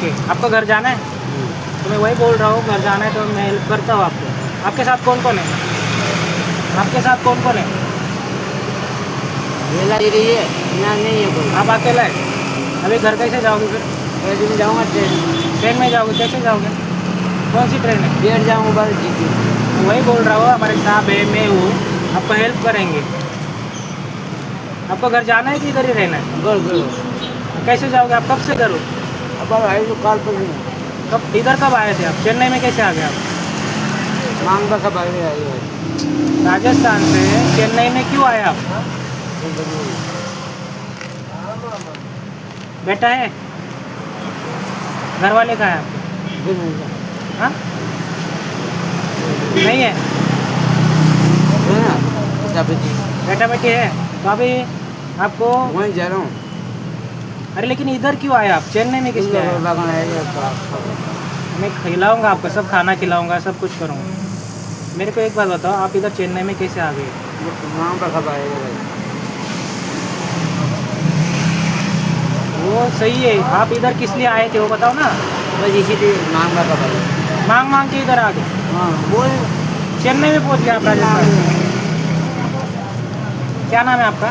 Okay, आपको घर जाना है? तो मैं वही बोल रहा हूँ, घर जाना है तो मैं हेल्प करता हूँ आपको। आपके साथ कौन कौन है? आपके साथ कौन कौन है? मेला ही रही है, यहाँ नहीं है कोई। आप अकेला है? अभी घर कैसे जाओगे फिर? मैं दिन जाऊँगा ट्रेन में जाओगे? कैसे जाओगे? कौन सी ट्रेन है? डेढ़ जाऊँगा बस जीती। वही बोल रहा हूँ, हमारे साहब है, मैं हूँ, आपको हेल्प करेंगे। आपको घर जाना है कि इधर ही रहना है? घर कैसे जाओगे आप? कब से इधर हो? अब आई तो काल पर कब इधर कब आए थे आप? चेन्नई में कैसे आ गए आप? मांग का सब आई है। राजस्थान से चेन्नई में क्यों आए आप? बेटा है? घर वाले कहाँ है आपके? हाँ, नहीं है? बेटा बेटी है तो अभी आपको वहीं जा रहा हूँ। अरे लेकिन इधर क्यों आए आप? चेन्नई में किस लिए आए? मैं खिलाऊंगा आपको, सब खाना खिलाऊंगा, सब कुछ करूँगा। मेरे को एक बात बताओ, आप इधर चेन्नई में कैसे आ गए? मांग का सब आएगा। वो सही है, आप इधर किस लिए आए थे वो बताओ ना। बस इसीलिए मांग का सब आएगा। मांग मांग के इधर आ गए? हाँ वो चेन्नई में पहुंच गए आप राजस्थान? क्या नाम है आपका?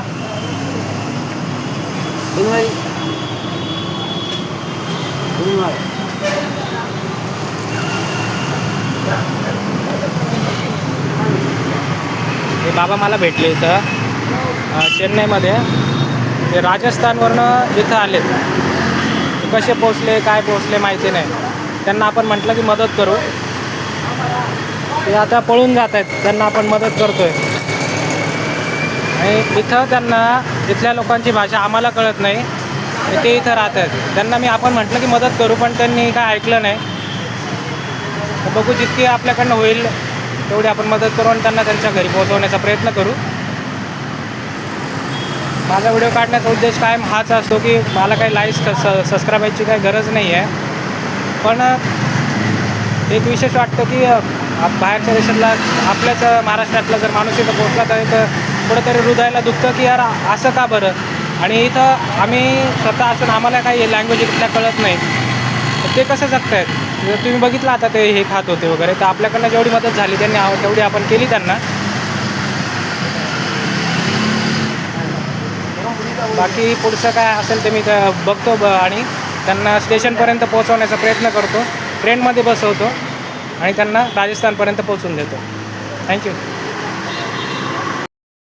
हे बाबा मला भेटले इथं चेन्नईमध्ये. ते राजस्थानवरनं इथं आलेत. ते कसे पोचले काय पोचले माहिती नाही. त्यांना आपण म्हटलं की मदत करू, ते आता पळून जात आहेत, त्यांना आपण मदत करतोय. आणि इथं त्यांना इथल्या लोकांची भाषा आम्हाला कळत नाही, ते इथं राहत आहेत. त्यांना आपण म्हटलं की मदत करू, पण त्यांनी काय ऐकलं नाही. तर बघू, जितकी आपल्याकडनं होईल तेवढी आपण मदत करू आणि त्यांना त्यांच्या घरी पोहोचवण्याचा प्रयत्न करू. माझा व्हिडिओ काढण्याचा उद्देश कायम हाच असतो की मला काही सबस्क्राईबायची काही गरज नाही आहे, पण एक विशेष वाटतं की बाहेरच्या देशातला आपल्याच महाराष्ट्रातला जर माणूस इथं पोहोचला तर एक कुठंतरी हृदयाला दुखतं की यार असं का बरं. आणि इथं आम्ही स्वतः असून आम्हाला काही लँग्वेज इथल्या कळत नाही, तर ते कसं जगत आहेत. जर तुम्ही बघितलं आता ते हे खात होते वगैरे, तर आपल्याकडनं जेवढी मदत झाली त्यांनी तेवढी आपण केली त्यांना. बाकी पुढचं काय असेल ते मी बघतो आणि त्यांना स्टेशनपर्यंत पोहोचवण्याचा प्रयत्न करतो. ट्रेनमध्ये बसवतो आणि त्यांना राजस्थानपर्यंत पोहोचून देतो. थँक्यू.